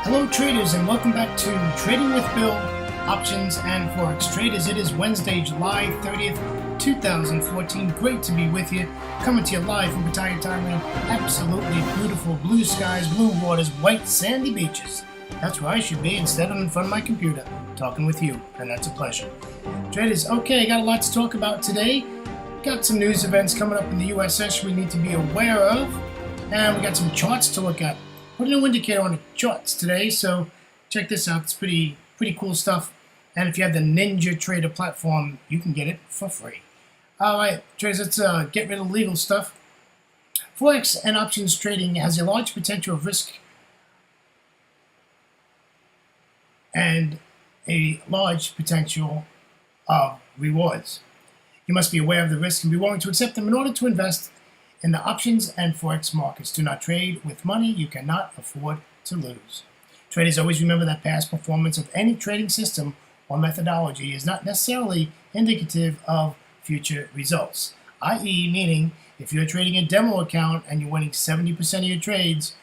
Hello traders, and welcome back to Trading with Bill, Options and Forex Traders. It is Wednesday, July 30th, 2014. Great to be with you. Coming to you live from Battalion Thailand. Absolutely beautiful blue skies, blue waters, white sandy beaches. That's where I should be instead of in front of my computer talking with you, and that's a pleasure. Traders, okay, got a lot to talk about today. Got some news events coming up in the USS we need to be aware of, and we got some charts to look at. Put a new indicator on the charts today, so check this out. It's pretty cool stuff. And if you have the Ninja Trader platform, you can get it for free. All right, traders, let's get rid of legal stuff. Forex and options trading has a large potential of risk and a large potential of rewards. You must be aware of the risk and be willing to accept them in order to invest in the options and Forex markets. Do not trade with money you cannot afford to lose. Traders, always remember that past performance of any trading system or methodology is not necessarily indicative of future results, i.e. meaning if you're trading a demo account and you're winning 70% of your trades,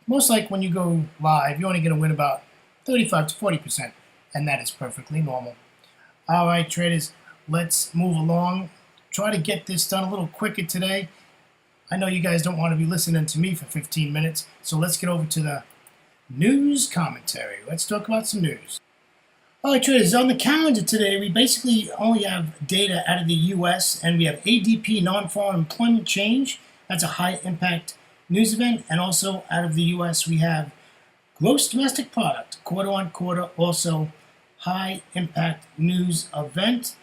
most like when you go live, you're only going to win about 35 to 40%, and that is perfectly normal. All right, traders, let's move along. Try to get this done a little quicker today. I know you guys don't want to be listening to me for 15 minutes, so let's get over to the news commentary. Let's talk about some news. All right, traders, on the calendar today, we basically only have data out of the U.S., and we have ADP, non-farm employment change. That's a high-impact news event. And also out of the U.S., we have gross domestic product, quarter-on-quarter, also high-impact news event.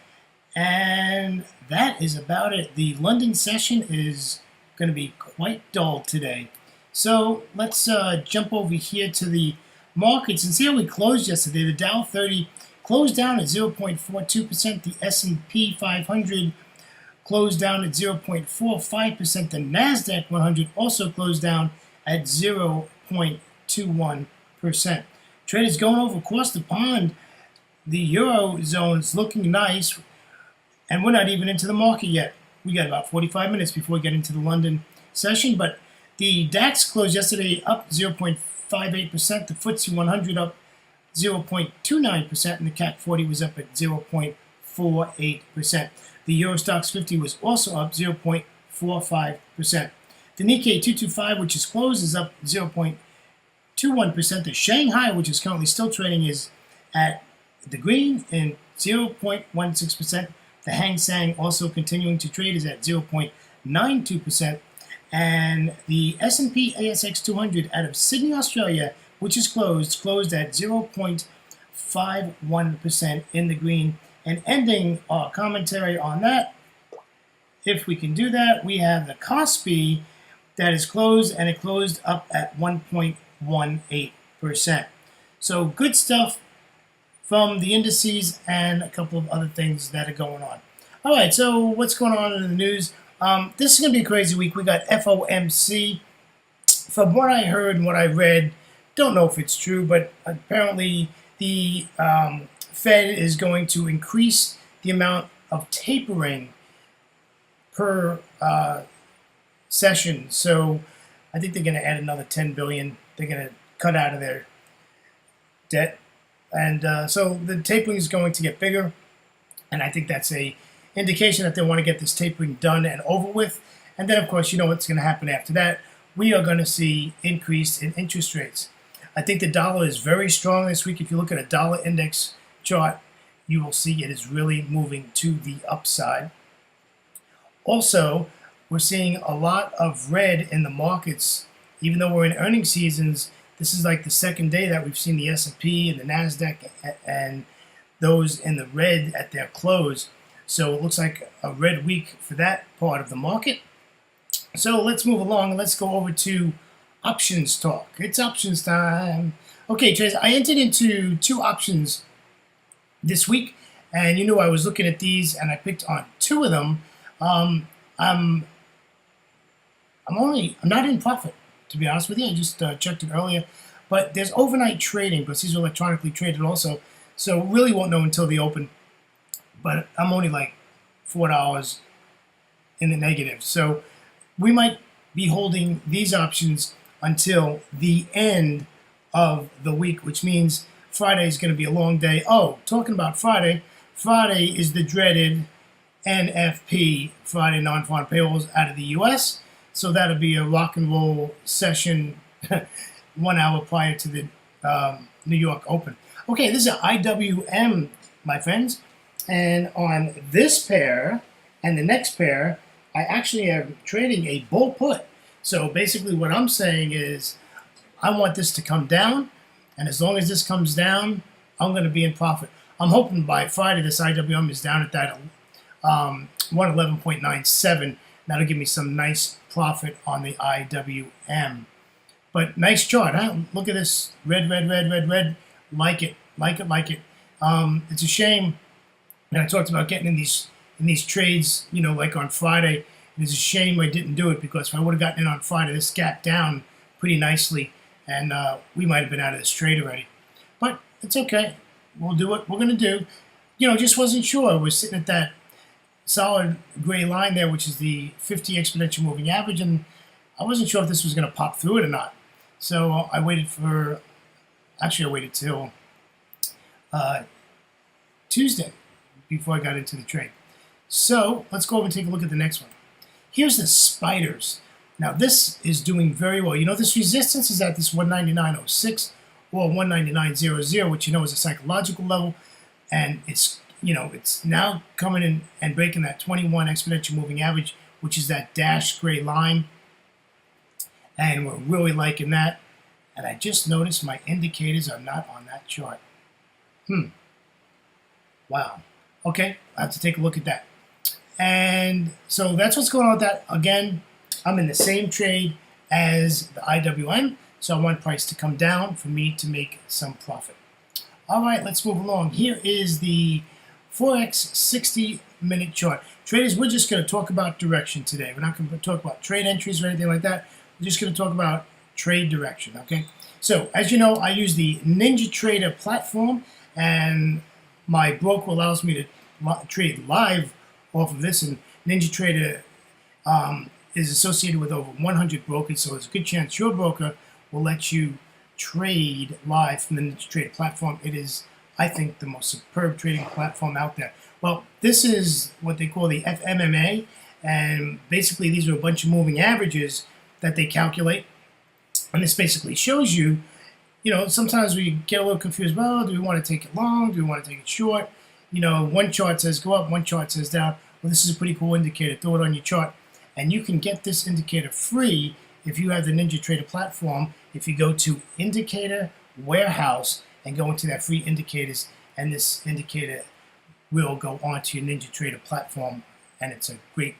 And that is about it. The London session is going to be quite dull today. So let's jump over here to the markets and see how we closed yesterday. The Dow 30 closed down at 0.42%. The S&P 500 closed down at 0.45%. The NASDAQ 100 also closed down at 0.21%. Traders going over across the pond. The Eurozone's looking nice, and we're not even into the market yet. We got about 45 minutes before we get into the London session, but the DAX closed yesterday up 0.58%, the FTSE 100 up 0.29%, and the CAC 40 was up at 0.48%. The Euro Stoxx 50 was also up 0.45%. The Nikkei 225, which is closed, is up 0.21%. The Shanghai, which is currently still trading, is at the green in 0.16%. The Hang Seng also continuing to trade is at 0.92%. And the S&P ASX 200 out of Sydney, Australia, which is closed at 0.51% in the green. And ending our commentary on that, if we can do that, we have the Kospi that is closed, and it closed up at 1.18%. So good stuff from the indices and a couple of other things that are going on. All right, so what's going on in the news? This is going to be a crazy week. We got FOMC. From what I heard and what I read, don't know if it's true, but apparently the Fed is going to increase the amount of tapering per session. So I think they're going to add another $10 billion. They're going to cut out of their debt. And so the tapering is going to get bigger, and I think that's a indication that they want to get this tapering done and over with. And then, of course, you know what's going to happen after that. We are going to see increase in interest rates. I think the dollar is very strong this week. If you look at a dollar index chart, you will see it is really moving to the upside. Also, we're seeing a lot of red in the markets. Even though we're in earnings seasons, this is like the second day that we've seen the S&P and the NASDAQ and those in the red at their close. So it looks like a red week for that part of the market. So let's move along. Let's go over to options talk. It's options time. Okay, traders, I entered into 2 options this week, and you know I was looking at these, and I picked on 2 of them. I'm not in profit, to be honest with you. I just checked it earlier. But there's overnight trading, because these are electronically traded also. So really won't know until the open. But I'm only like $4 in the negative. So we might be holding these options until the end of the week, which means Friday is going to be a long day. Oh, talking about Friday, Friday is the dreaded NFP, Friday non-farm payrolls out of the U.S. So that'll be a rock and roll session 1 hour prior to the New York Open. Okay, this is an IWM, my friends. And on this pair and the next pair, I actually am trading a bull put. So basically what I'm saying is I want this to come down. And as long as this comes down, I'm going to be in profit. I'm hoping by Friday this IWM is down at that 111.97. That'll give me some nice profit on the IWM. But nice chart, huh? Look at this. Red, red, red, red, red. Like it, like it, like it. It's a shame that I talked about getting in these trades, you know, like on Friday. It's a shame I didn't do it, because if I would have gotten in on Friday, this gapped down pretty nicely, and we might have been out of this trade already. But it's okay. We'll do what we're going to do. You know, just wasn't sure. We're sitting at that solid gray line there, which is the 50 exponential moving average, and I wasn't sure if this was going to pop through it or not. So I waited till Tuesday before I got into the trade. So let's go over and take a look at the next one. Here's the spiders. Now this is doing very well. You know, this resistance is at this 199.06 or 199.00, which you know is a psychological level, and it's, you know, it's now coming in and breaking that 21 exponential moving average, which is that dashed gray line, and we're really liking that. And I just noticed my indicators are not on that chart. Wow. Okay, I have to take a look at that. And so that's what's going on with that. Again, I'm in the same trade as the IWM, so I want price to come down for me to make some profit. All right, let's move along. Here is the Forex 60-minute chart. Traders, we're just going to talk about direction today. We're not going to talk about trade entries or anything like that. We're just going to talk about trade direction, okay? So, as you know, I use the NinjaTrader platform, and my broker allows me to trade live off of this, and NinjaTrader is associated with over 100 brokers, so there's a good chance your broker will let you trade live from the NinjaTrader platform. It is, I think, the most superb trading platform out there. Well, this is what they call the FMMA, and basically these are a bunch of moving averages that they calculate, and this basically shows you, you know, sometimes we get a little confused. Well, do we want to take it long? Do we want to take it short? You know, one chart says go up, one chart says down. Well, this is a pretty cool indicator. Throw it on your chart, and you can get this indicator free if you have the NinjaTrader platform. If you go to Indicator Warehouse and go into that free indicators, and this indicator will go onto your NinjaTrader platform, and it's a great,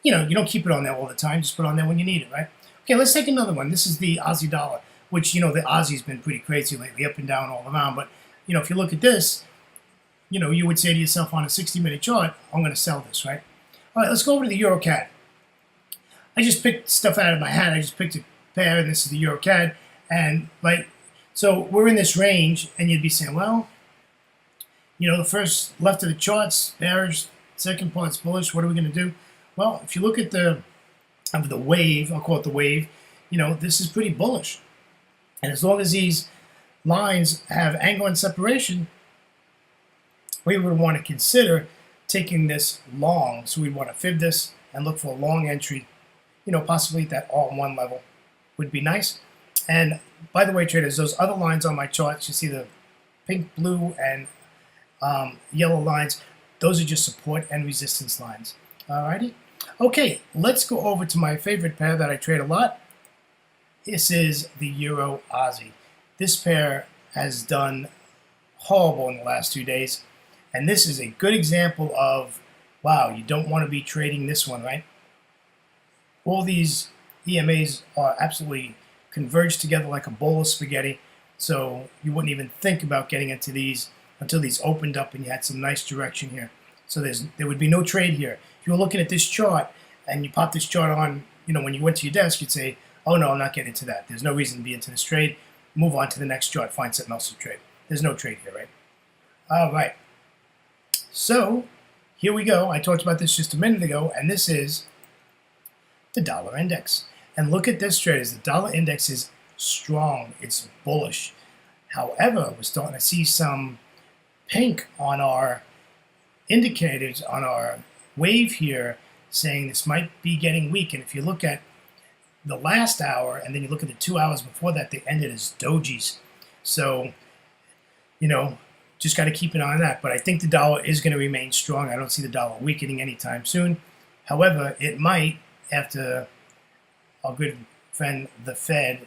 you know, you don't keep it on there all the time, just put it on there when you need it, right? Okay, let's take another one. This is the Aussie dollar, which, you know, the Aussie's been pretty crazy lately, up and down all around, but, you know, if you look at this, you know, you would say to yourself on a 60-minute chart, I'm going to sell this, right? All right, let's go over to the EuroCAD. I just picked stuff out of my hat. I just picked a pair, and this is the EuroCAD, and, like, so we're in this range, and you'd be saying, well, you know, the first left of the chart's bearish, second part's bullish. What are we going to do? Well, if you look at the wave, I'll call it the wave, you know, this is pretty bullish. And as long as these lines have angle and separation, we would want to consider taking this long. So we'd want to fib this and look for a long entry, you know, possibly at that all-in-one level would be nice. And by the way, traders, those other lines on my chart, you see the pink, blue, and yellow lines, those are just support and resistance lines. Alrighty. Okay, let's go over to my favorite pair that I trade a lot. This is the Euro Aussie. This pair has done horrible in the last 2 days, and this is a good example of, wow, you don't want to be trading this one, right? All these EMAs are absolutely converged together like a bowl of spaghetti, so you wouldn't even think about getting into these until these opened up and you had some nice direction here. So there would be no trade here. If you were looking at this chart and you pop this chart on, you know, when you went to your desk, you'd say, oh no, I'm not getting into that. There's no reason to be into this trade. Move on to the next chart, find something else to trade. There's no trade here, right? All right. So here we go. I talked about this just a minute ago, and this is the dollar index. And look at this, traders. The dollar index is strong. It's bullish. However, we're starting to see some pink on our indicators, on our wave here, saying this might be getting weak. And if you look at the last hour and then you look at the 2 hours before that, they ended as dojis. So, just got to keep an eye on that. But I think the dollar is going to remain strong. I don't see the dollar weakening anytime soon. However, it might after our good friend the Fed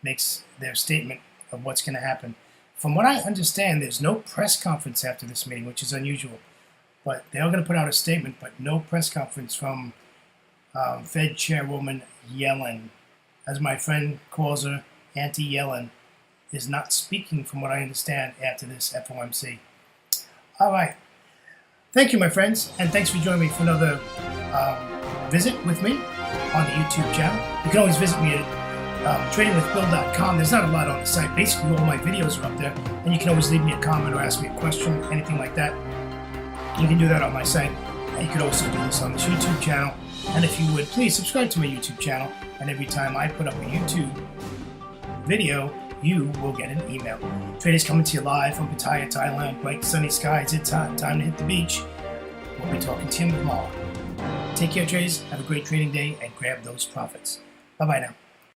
makes their statement of what's going to happen. From what I understand, there's no press conference after this meeting, which is unusual. But they are going to put out a statement, but no press conference from Fed Chairwoman Yellen. As my friend calls her, Auntie Yellen, is not speaking from what I understand after this FOMC. All right. Thank you, my friends, and thanks for joining me for another visit with me on the YouTube channel. You can always visit me at tradingwithbill.com. There's not a lot on the site. Basically, all my videos are up there, and you can always leave me a comment or ask me a question, anything like that. You can do that on my site. And you could also do this on this YouTube channel. And if you would, please subscribe to my YouTube channel. And every time I put up a YouTube video, you will get an email. Traders coming to you live from Pattaya, Thailand. Bright sunny skies. It's time to hit the beach. We'll be talking to you tomorrow. Take care, traders. Have a great trading day and grab those profits. Bye-bye now.